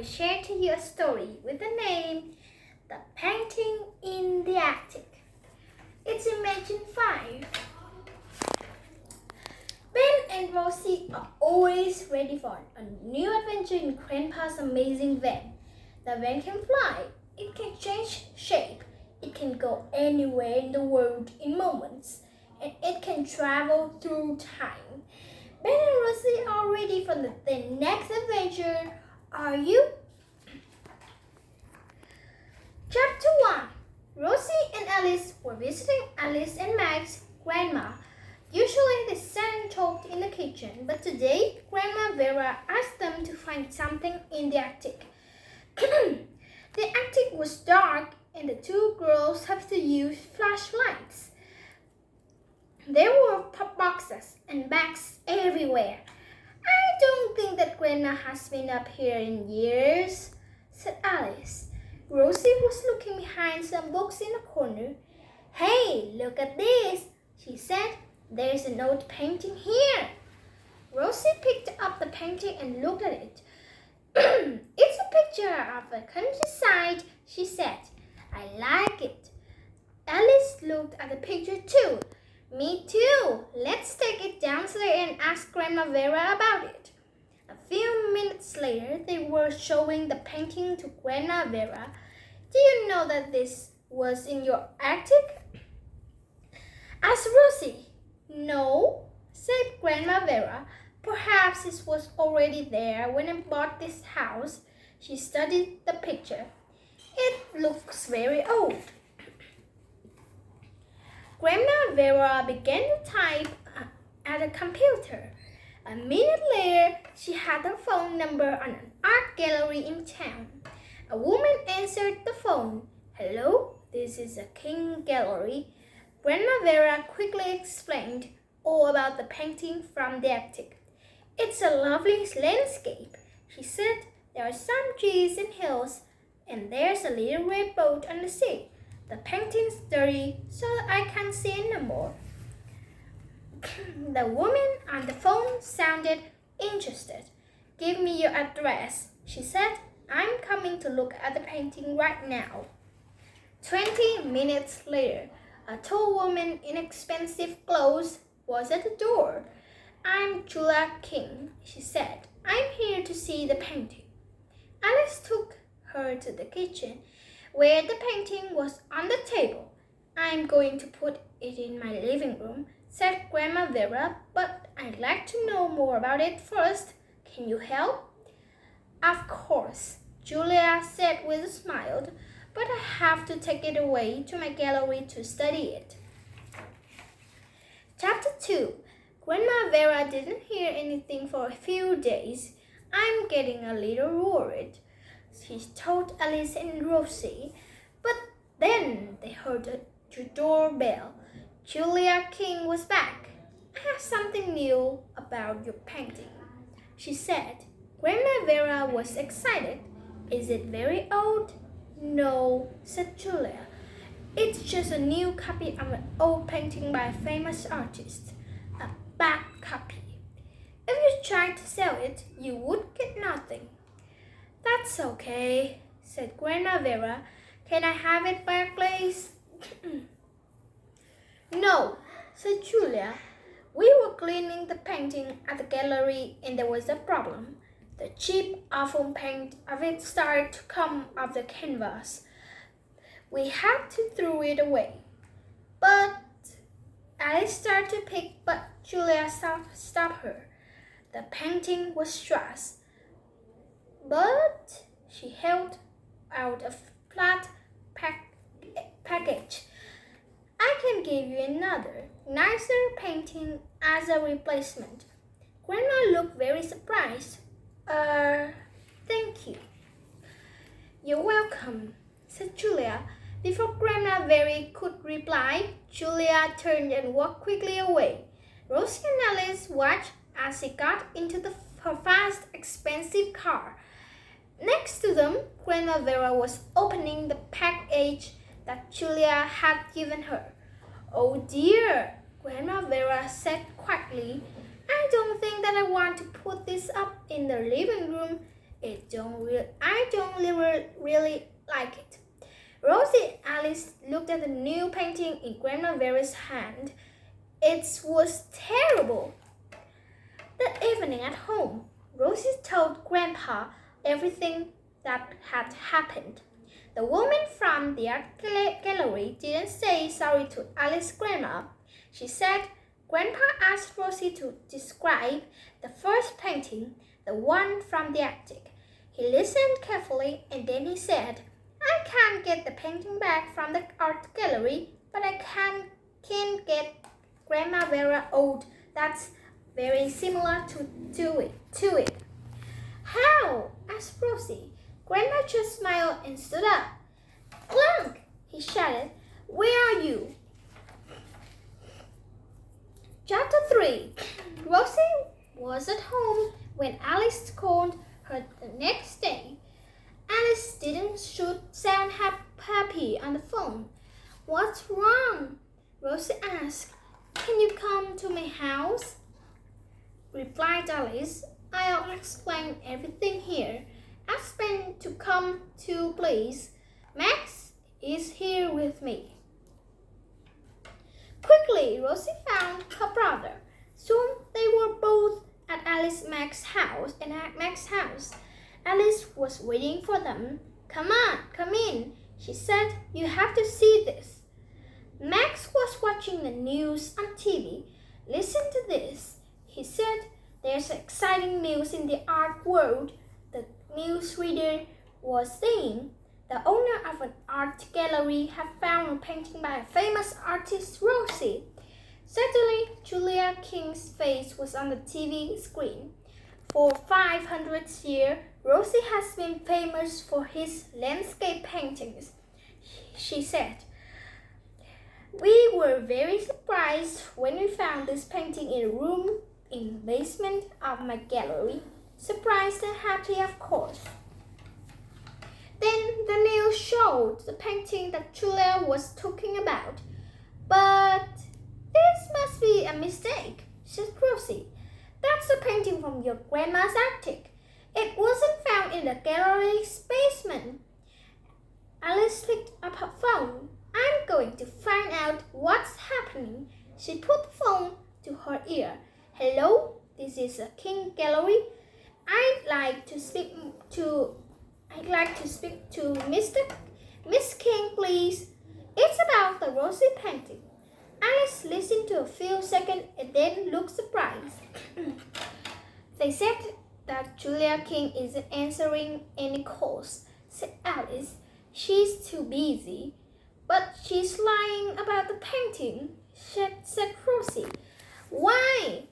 share to you a story with the name The Painting in the Attic. It's Imagine 5. Ben and Rosie are always ready for a new adventure in Grandpa's amazing van. The van can fly, it can change shape, it can go anywhere in the world in moments, and it can travel through time. Ben and Rosie are ready for the next adventure. Are you? Chapter 1. Rosie and Alice were visiting Alice and Mag's grandma. Usually they sat and talked in the kitchen, but today Grandma Vera asked them to find something in the attic. The attic was dark and the two girls had to use flashlights. There were boxes and bags everywhere. I don't think that Grandma has been up here in years, said Alice. Rosie was looking behind some books in a corner. Hey, look at this, she said. There's an old painting here. Rosie picked up the painting and looked at it. It's a picture of the countryside, she said. I like it. Alice looked at the picture too. Me too. Let's take it downstairs and ask Grandma Vera about it. A few minutes later, they were showing the painting to Grandma Vera. Do you know that this was in your attic? Asked Rosie. No, said Grandma Vera. Perhaps it was already there when I bought this house. She studied the picture. It looks very old. Grandma Vera began to type at a computer. A minute later, she had a phone number on an art gallery in town. A woman answered the phone. Hello, this is a King Gallery. Grandma Vera quickly explained all about the painting from the attic. It's a lovely landscape, she said. There are some trees and hills, and there's a little red boat on the sea. The painting's dirty, so I can't see anymore. The woman on the phone sounded interested. Give me your address, she said. I'm coming to look at the painting right now. 20 minutes later, a tall woman in expensive clothes was at the door. I'm Julia King, she said. I'm here to see the painting. Alice took her to the kitchen, where the painting was on the table. I'm going to put it in my living room, said Grandma Vera, but I'd like to know more about it first. Can you help? Of course, Julia said with a smile, but I have to take it away to my gallery to study it. Chapter 2. Grandma Vera didn't hear anything for a few days. I'm getting a little worried, she told Alice and Rosie. But then they heard the doorbell. Julia King was back. I have something new about your painting, she said. Grandma Vera was excited. Is it very old? No, said Julia. It's just a new copy of an old painting by a famous artist. A bad copy. If you tried to sell it, you would get nothing. That's okay, said Grandma Vera. Can I have it back, please? No, said Julia. We were cleaning the painting at the gallery and there was a problem. The cheap, awful paint of it started to come off the canvas. We had to throw it away. But Alice started to pick, but Julia stopped her. The painting was strass. But she held out a flat package. I can give you another, nicer painting as a replacement. Grandma looked very surprised. Thank you. You're welcome, said Julia. Before Grandma Vera could reply, Julia turned and walked quickly away. Rosie and Alice watched as she got into her fast, expensive car. Next to them, Grandma Vera was opening the package that Julia had given her. Oh dear, Grandma Vera said quietly. I don't think that I want to put this up in the living room. I don't really like it. Rosie and Alice looked at the new painting in Grandma Vera's hand. It was terrible. That evening at home, Rosie told Grandpa everything that had happened. The woman from the art gallery didn't say sorry to Alice's grandma. She said Grandpa asked Rosie to describe the first painting, the one from the attic. He listened carefully and then he said, I can't get the painting back from the art gallery, but I can get Grandma Vera old. That's very similar to it. How? Asked Rosie. Grandpa just smiled and stood up. Clunk! He shouted. Where are you? Chapter 3. Rosie was at home when Alice called her the next day. Alice didn't sound happy on the phone. What's wrong? Rosie asked. Can you come to my house? Replied Alice. I'll explain everything here. Ask Ben to come too, please. Max is here with me. Quickly, Rosie found her brother. Soon they were both at Max's house. Alice was waiting for them. Come on, come in, she said. You have to see this. Max was watching the news on TV. Listen to this, he said. There's exciting news in the art world. The newsreader was saying the owner of an art gallery had found a painting by a famous artist, Rosie. Suddenly, Julia King's face was on the TV screen. For 500 years, Rosie has been famous for his landscape paintings, she said. We were very surprised when we found this painting in a room in the basement of my gallery. Surprised and happy, of course. Then the news showed the painting that Julia was talking about. But this must be a mistake, said Rosie. That's a painting from your grandma's attic. It wasn't found in the gallery's basement. Alice picked up her phone. I'm going to find out what's happening. She put the phone to her ear. Hello, this is a King Gallery. I'd like to speak to Miss King, please. It's about the Rosie painting. Alice listened to a few seconds and then looked surprised. They said that Julia King isn't answering any calls, said Alice. She's too busy. But she's lying about the painting, said Rosie. Why?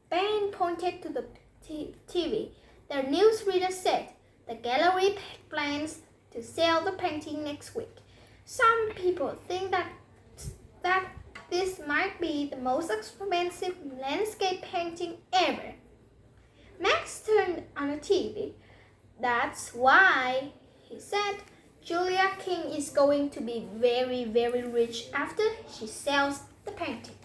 Ben pointed to the TV. The newsreader said the gallery plans to sell the painting next week. Some people think that this might be the most expensive landscape painting ever. Max turned on the TV. That's why, he said, Julia King is going to be very, very rich after she sells the painting.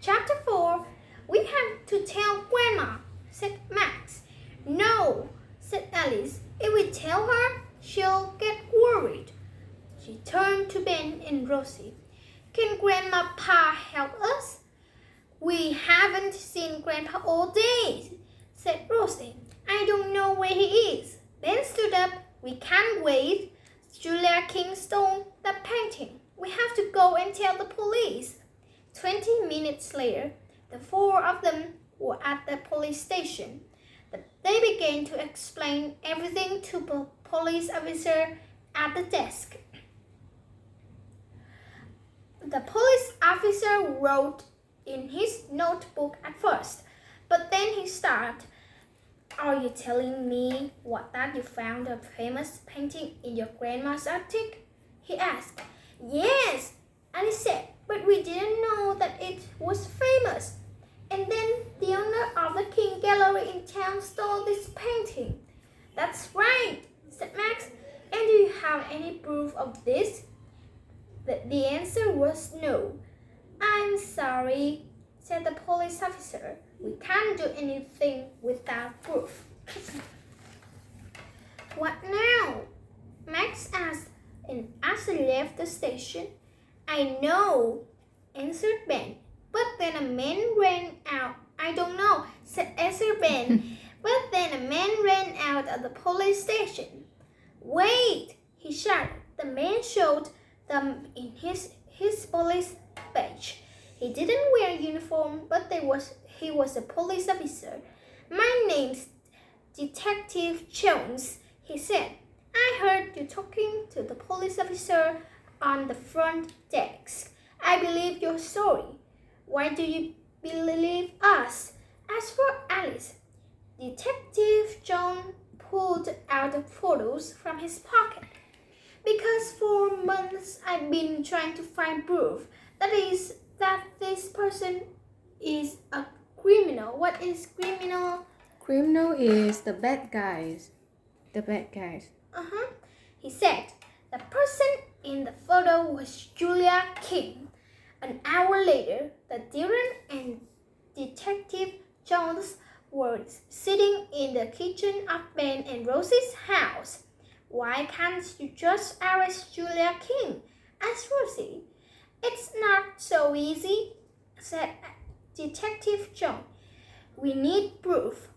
Chapter 4. We have to tell Grandma, said Max. No, said Alice. If we tell her, she'll get worried. She turned to Ben and Rosie. Can Grandpa help us? We haven't seen Grandpa all day, said Rosie. I don't know where he is. Ben stood up. We can't wait. Julia King stole the painting. We have to go and tell the police. 20 minutes later, the four of them were at the police station. They began to explain everything to the police officer at the desk. The police officer wrote in his notebook at first, but then he started. Are you telling me that you found a famous painting in your grandma's attic? He asked. Yes, Alice said, but we didn't know that it was famous. And then the owner of the King Gallery in town stole this painting. That's right, said Max. And do you have any proof of this? The answer was no. I'm sorry, said the police officer. We can't do anything with without proof. What now? Max asked, and as they left the station. I know, answered Ben. But then a man ran out. I don't know, answered Ben. But then a man ran out of the police station. Wait, he shouted. The man showed them in his police badge. He didn't wear a uniform, but he was a police officer. My name's Detective Jones, he said. I heard you talking to the police officer on the front desk. I believe your story. Why do you believe us? As for Alice, Detective John pulled out the photos from his pocket. Because for months I've been trying to find proof that this person is a criminal. What is criminal? Criminal is the bad guys. He said. The person in the photo was Julia King. An hour later, the Dylan and Detective Jones were sitting in the kitchen of Ben and Rosie's house. Why can't you just arrest Julia King? asked Rosie. It's not so easy, said Detective Jones. We need proof.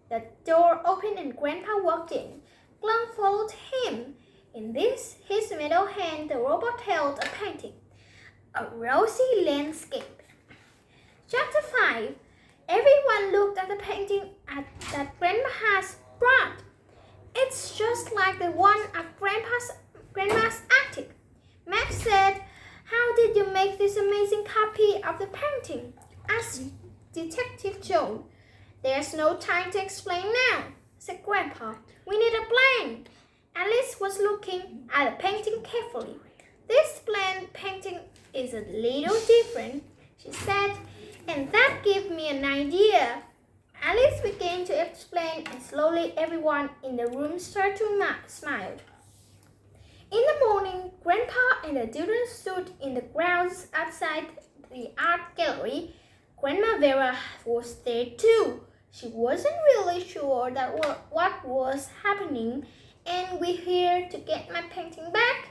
The door opened and Grandpa walked in. Glum followed him. In his middle hand, the robot held a painting, a rosy landscape. Chapter 5. Everyone looked at the painting that Grandma has brought. It's just like the one at Grandma's attic. Max said, how did you make this amazing copy of the painting? asked Detective Jones. There's no time to explain now, said Grandpa. We need a plan. Alice was looking at the painting carefully. This plain painting is a little different, she said, and that gave me an idea. Alice began to explain, and slowly everyone in the room started to smile. In the morning, Grandpa and the children stood in the grounds outside the art gallery. Grandma Vera was there too. She wasn't really sure what was happening. And we here to get my painting back?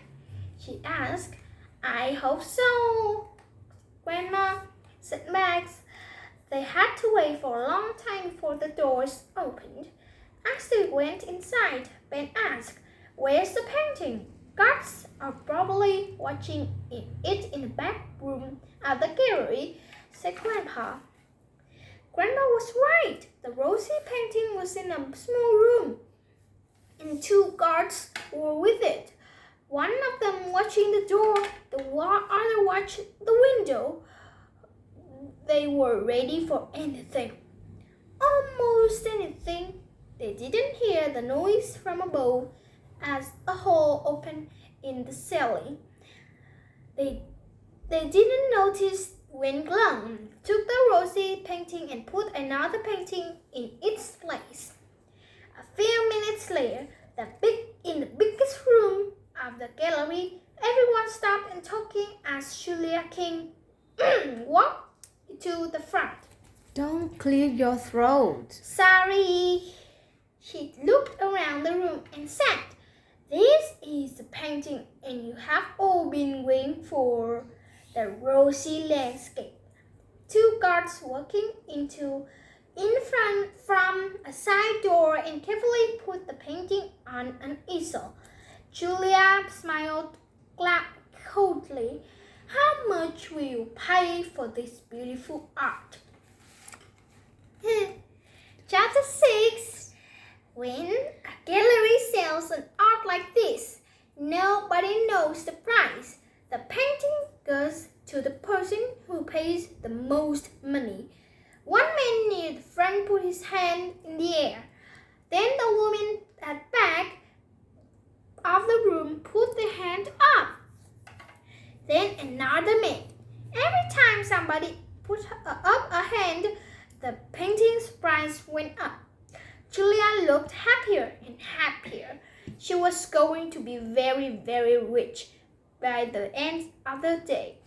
She asked. I hope so, Grandma, said Max. They had to wait for a long time before the doors opened. As they went inside, Ben asked, where's the painting? Guards are probably watching it in the back room of the gallery, said Grandpa. Grandma was right. The rosy painting was in a small room, and two guards were with it. One of them watching the door, the other watched the window. They were ready for anything. Almost anything. They didn't hear the noise from above as a hole opened in the ceiling. They didn't notice when Glum took the rosy painting and put another painting in its place. A few minutes later, in the biggest room of the gallery, everyone stopped and talking as Julia King walked to the front. Don't clear your throat. Sorry. She looked around the room and said, this is the painting and you have all been waiting for, the rosy landscape. Two guards walking in front from a side door and carefully put the painting on an easel. Julia smiled coldly. How much will you pay for this beautiful art? Chapter 6. When a gallery sells an art like this, nobody knows the price. The painting goes to the person who pays the most money. One man near the front put his hand in the air. Then the woman at the back of the room put their hand up. Then another man. Every time somebody put up a hand, the painting's price went up. Julia looked happier and happier. She was going to be very, very rich by the end of the day.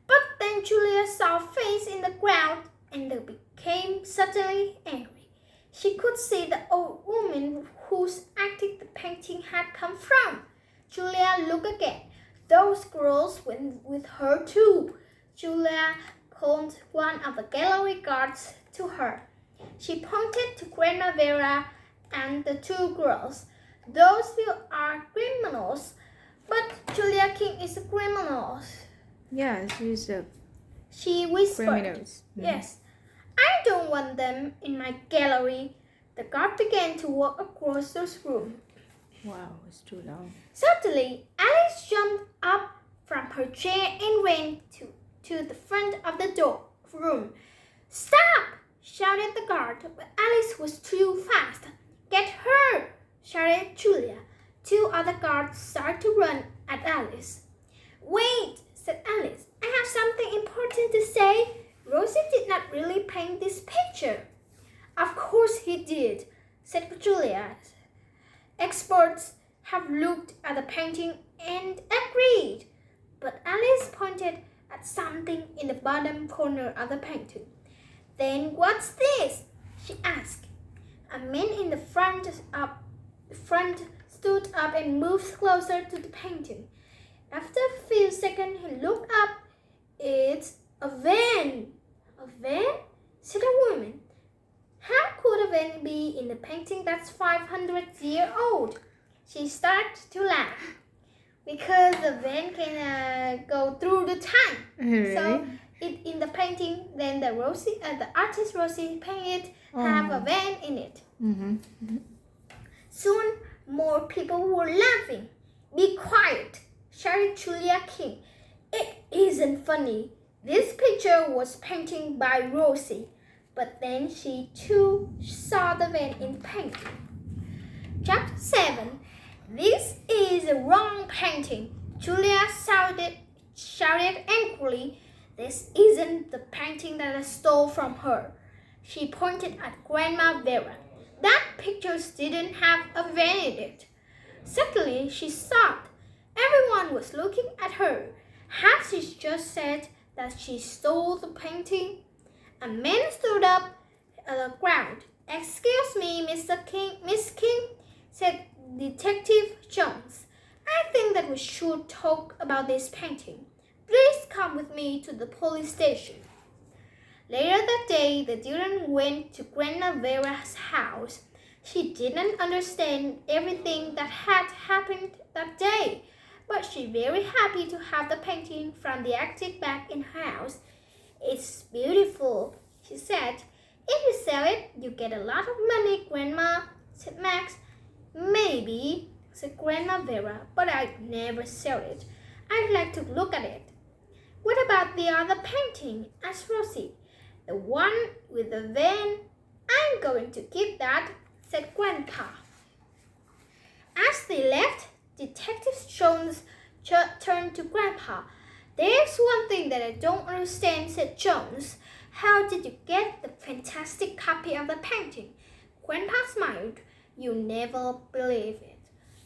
But then Julia saw a face in the crowd and became suddenly angry. She could see the old woman whose attic the painting had come from. Julia looked again. Those girls went with her too. Julia called one of the gallery guards to her. She pointed to Grandma Vera and the two girls. Those two are criminals. But Julia King is a criminal. Yeah, she's a She whispered. criminals. Yes. I don't want them in my gallery. The guard began to walk across the room. Wow, it's too long. Suddenly, Alice jumped up from her chair and ran to the front of the room. Stop! Shouted the guard, but Alice was too fast. Get her! Shouted Julia. Two other guards started to run at Alice. Wait, said Alice. I have something important to say. Rosie did not really paint this picture. Of course he did, said Julia. Experts have looked at the painting and agreed. But Alice pointed at something in the bottom corner of the painting. Then what's this? She asked. A man in the front stood up and moved closer to the painting. After a few seconds, he looked up. It's a van. A van? Said a woman. How could a van be in a painting that's 500 years old? She started to laugh. Because the van can go through the time. Really? So in the painting, then the artist Rosie painted have a van in it. Mm-hmm. Soon more people were laughing. Be quiet, shouted Julia King. It isn't funny. This picture was painted by Rosie, but then she too saw the van in painting. Chapter 7. This is a wrong painting, Julia shouted angrily. This isn't the painting that I stole from her. She pointed at Grandma Vera. That picture didn't have a van in it. Suddenly she stopped. Everyone was looking at her. Had she just said that she stole the painting? A man stood up at the ground. Excuse me, Miss King, said Detective Jones. I think that we should talk about this painting. Please come with me to the police station. Later that day, the children went to Grandma Vera's house. She didn't understand everything that had happened that day, but she was very happy to have the painting from the attic back in her house. It's beautiful, she said. If you sell it, you get a lot of money, Grandma, said Max. Maybe, said Grandma Vera, but I'd never sell it. I'd like to look at it. What about the other painting? Asked Rosie. The one with the van? I'm going to keep that, said Grandpa. As they left, Detective Jones turned to Grandpa. There's one thing that I don't understand, said Jones. How did you get the fantastic copy of the painting? Grandpa smiled. You'll never believe it,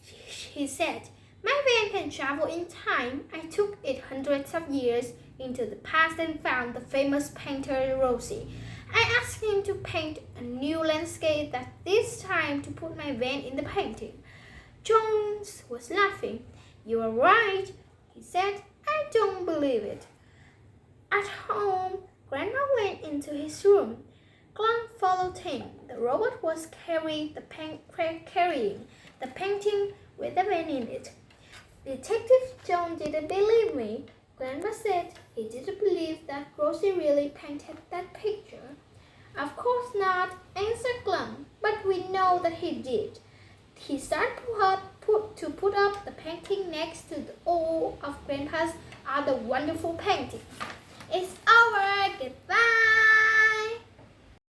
he said. My van can travel in time. I took it hundreds of years into the past and found the famous painter Rosie. I asked him to paint a new landscape that this time to put my van in the painting. Jones was laughing. You are right, he said. I don't believe it. At home, Grandma went into his room. Clunk followed him. The robot was carrying the painting with the van in it. Detective Jones didn't believe me. Grandma said he didn't believe that Rosie really painted that picture. Of course not, answered Clunk, but we know that he did. He started to put up the painting next to all of Grandpa's other wonderful paintings. It's over. Goodbye.